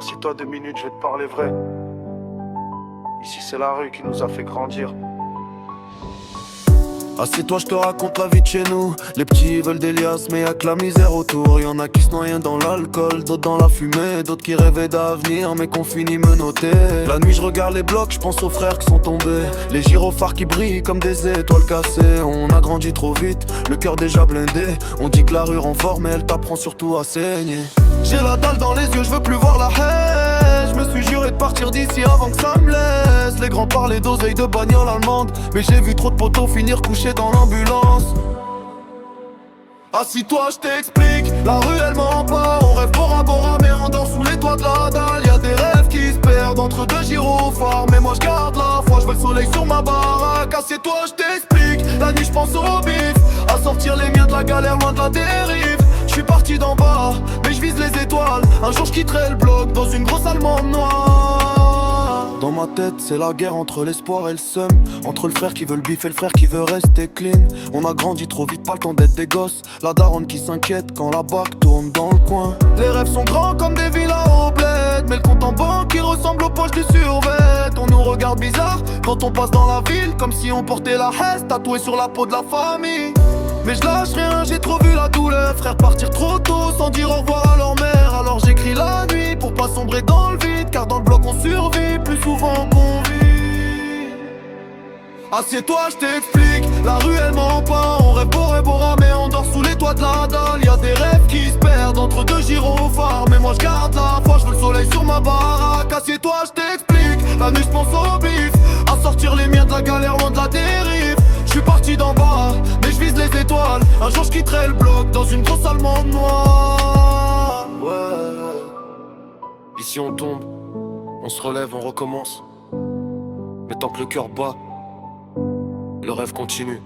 Assieds-toi 2 minutes, je vais te parler vrai. Ici c'est la rue qui nous a fait grandir. Assieds-toi, je te raconte la vie de chez nous. Les petits veulent des liasses, mais y'a que la misère autour. Y'en a qui se noient dans l'alcool, d'autres dans la fumée, d'autres qui rêvaient d'avenir, mais qu'on finit menottés. La nuit, je regarde les blocs, je pense aux frères qui sont tombés. Les gyrophares qui brillent comme des étoiles cassées. On a grandi trop vite, le cœur déjà blindé. On dit que la rue rend fort, mais elle t'apprend surtout à saigner. J'ai la dalle dans les yeux, je veux plus voir la haine. Je me suis juré de partir d'ici avant que ça me laisse. Les grands parlaient d'oseille de bagnole allemande, mais j'ai vu trop de poteaux finir couchés dans l'ambulance. Assis-toi, je t'explique, la rue elle ment pas. On rêve Bora Bora mais on dort sous les toits de la dalle. Y'a des rêves qui se perdent entre deux gyrophares, mais moi je garde la foi, je veux le soleil sur ma baraque. Assieds-toi, je t'explique, la nuit je pense au bif, à sortir les miens de la galère loin de la dérive. Je suis parti d'en bas, mais je vise les étoiles. Un jour je quitterai le bloc dans une grosse allemande noire. Dans ma tête c'est la guerre entre l'espoir et le seum, entre le frère qui veut le bif et le frère qui veut rester clean. On a grandi trop vite, pas le temps d'être des gosses. La daronne qui s'inquiète quand la bague tourne dans le coin. Les rêves sont grands comme des villas au bled, mais le compte en banque qui ressemble aux poches du survêt. On nous regarde bizarre quand on passe dans la ville, comme si on portait la hesse tatouée sur la peau de la famille. Mais je lâche rien, j'ai trop vu la douleur. Frère partir trop tôt sans dire au revoir à leur mère. Alors j'écris la nuit pour pas sombrer dans le vide, car dans le bloc on survit plus souvent qu'on vit. Assieds-toi, je t'explique, la rue elle ment pas. On rêve Bora Bora mais on dort sous les toits de la dalle. Y'a des rêves qui se perdent entre deux gyrophares, mais moi je garde la foi, je veux le soleil sur ma baraque. Assieds-toi, je t'explique, la nuit je pense au bif, à sortir les miens de la galère loin de la dérive. Je suis parti d'en bas, mais je vise les étoiles. Un jour je quitterai le bloc dans une grosse allemande noire. Ouais. Ici on tombe, on se relève, on recommence. Mais tant que le cœur bat, le rêve continue.